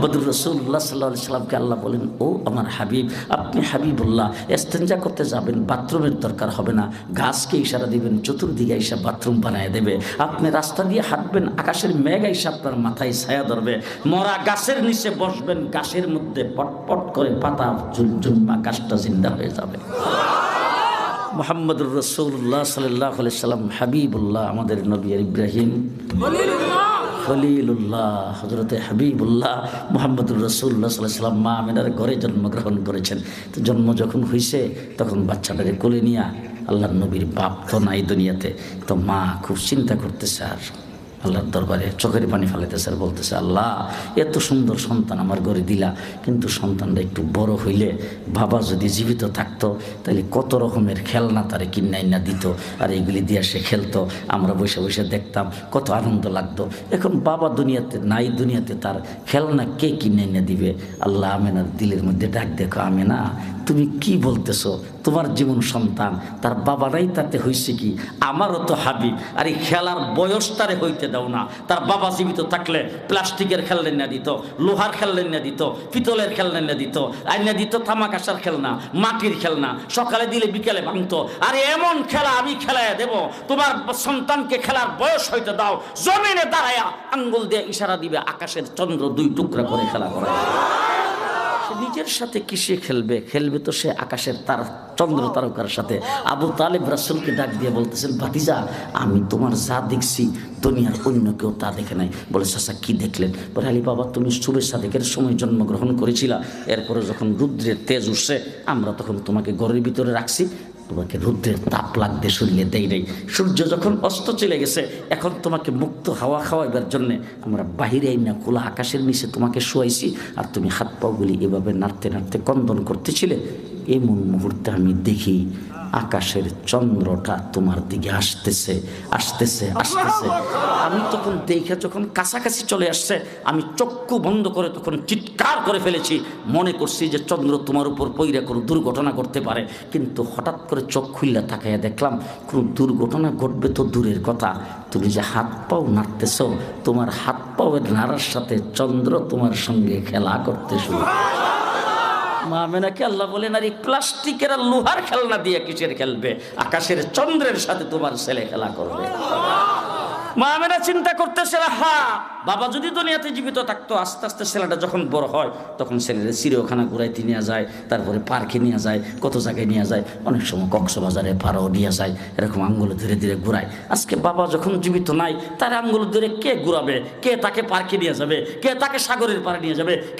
মুহাম্মদুর রাসূলুল্লাহ সাল্লাল্লাহু আলাইহি সাল্লামকে আল্লাহ বলেন, ও আমার হাবিব, আপনি হাবিবুল্লাহ, ইস্তেঞ্জা করতে যাবেন, বাথরুমের দরকার হবে না, গাছকে ইশারা দিবেন, চতুর্দিকে এসে বাথরুম বানায় দেবে। আপনি রাস্তা দিয়ে হাঁটবেন, আকাশের মেঘ এসে আপনার মাথায় ছায়া ধরবে। মরা গাছের নিচে বসবেন, গাছের মধ্যে পটপট করে পাতা জুম্মা, গাছটা জিন্দা হয়ে যাবে। মুহাম্মদুর রাসূলুল্লাহ সাল্লাল্লাহু আলাইহি সাল্লাম হাবিবুল্লাহ, আমাদের নবী ইব্রাহিম খলিলুল্লাহ, হযরতে হাবিবুল্লাহ মুহাম্মদুর রাসূলুল্লাহ সাল্লাল্লাহু আলাইহি সাল্লাম মা আমিনার ঘরে জন্মগ্রহণ করেছেন। তো জন্ম যখন হয়েছে তখন বাচ্চাটাকে কোলে নিয়ে, আল্লাহর নবীর বাপ তো নাই দুনিয়াতে, তো মা খুব চিন্তা করতেছে আর আল্লাহর দরবারে চোখের পানি ফেলাইতেছে আর বলতেছে, আল্লাহ এত সুন্দর সন্তান আমার ঘরে দিলা, কিন্তু সন্তানটা একটু বড় হইলে বাবা যদি জীবিত থাকতো তাহলে কত রকমের খেলনা তারে কিনাইনা দিত, আর এইগুলি দিয়ে সে খেলতো, আমরা বসে বসে দেখতাম, কত আনন্দ লাগতো। এখন বাবা দুনিয়াতে নাই, দুনিয়াতে তার খেলনা কে কিনাইনা দিবে? আল্লাহ আমেনার দিলের মধ্যে ডাক, দেখো আমেনা, তুমি কি বলতেছো? তোমার জীবন সন্তান, তার বাবা নাই, তাতে হয়েছে কি? আমারও তো হাবিব, আর এই খেলার বয়স তারে হইতে দাও না। তার বাবা জীবিত থাকলে প্লাস্টিকের খেলনা না দিত, লোহার খেলনা না দিত, পিতলের খেলনা না দিত, আইনা দিত তামাকাশার খেলনা, মাটির খেলনা, সকালে দিলে বিকেলে ভাঙতো। আর এমন খেলা আমি খেলায় দেব, তোমার সন্তানকে খেলার বয়স হইতে দাও, জমিনে দাঁড়ায়া আঙ্গুল দিয়ে ইশারা দিবে, আকাশের চন্দ্র দুই টুকরা করে খেলা করে। নিজের সাথে কিসে খেলবে? খেলবে তো সে আকাশের তার চন্দ্র তারকার সাথে। আবু তালেব রাসূলকে ডাক দিয়ে বলতেছেন, ভাতিজা, আমি তোমার যা দেখছি দুনিয়ার অন্য কেউ তা দেখে নাই। বলে, চাচা কি দেখলেন? বলে, আলী বাবা, তুমি শুভে সাদেকের সময় জন্মগ্রহণ করেছিলা, এরপরে যখন রুদ্রের তেজ উঠছে আমরা তখন তোমাকে ঘরের ভিতরে রাখছি, তোমাকে রুদ্রের তাপ লাগতে শরীরে দেই নাই। সূর্য যখন অস্ত চলে গেছে, এখন তোমাকে মুক্ত হাওয়া খাওয়াইবার জন্যে আমরা বাহিরে না খোলা আকাশের নিচে তোমাকে শুয়াইছি, আর তুমি হাত পাগুলি এভাবে নাড়তে নাড়তে কন্দন করতেছিলে। এমন মুহূর্তে আমি দেখি আকাশের চন্দ্রটা তোমার দিকে আসতেছে আসতেছে আসতেছে। আমি তখন দেখে যখন কাছাকাছি চলে আসছে, আমি চক্ষু বন্ধ করে তখন চিৎকার করে ফেলেছি, মনে করছি যে চন্দ্র তোমার উপর পইরা কোনো দুর্ঘটনা করতে পারে। কিন্তু হঠাৎ করে চোখ খুললে তাকাইয়া দেখলাম কোনো দুর্ঘটনা ঘটবে তো দূরের কথা, তুমি যে হাত পাও নাড়তেছ, তোমার হাত পাওয়ের নাড়ার সাথে চন্দ্র তোমার সঙ্গে খেলা করতে শুরু। মা আমেনাকে আল্লাহ বলেন, আর এই প্লাস্টিকের আর লোহার খেলনা দিয়ে কিসের খেলবে? আকাশের চন্দ্রের সাথে তোমার ছেলে খেলা করবে। মা আমেনা চিন্তা করতেছে, হা, বাবা যদি দুনিয়াতে জীবিত থাকতো, আস্তে আস্তে ছেলেটা যখন বড় হয় তখন ছেলেরা চিড়িয়াখানা ঘুরাইতে নিয়ে যায়, তারপরে পার্কে নিয়ে যায়, কত জায়গায় নিয়ে যায়, অনেক সময় কক্সবাজারে পাড়াও নিয়ে যায়, এরকম আঙ্গুলে ধীরে ধীরে ঘুরায়। আজকে বাবা যখন জীবিত নাই, তার আঙ্গুল ধরে কে ঘুরাবে? কে তাকে পার্কে নিয়ে যাবে? কে তাকে সাগরের পাড়ে নিয়ে যাবে? কে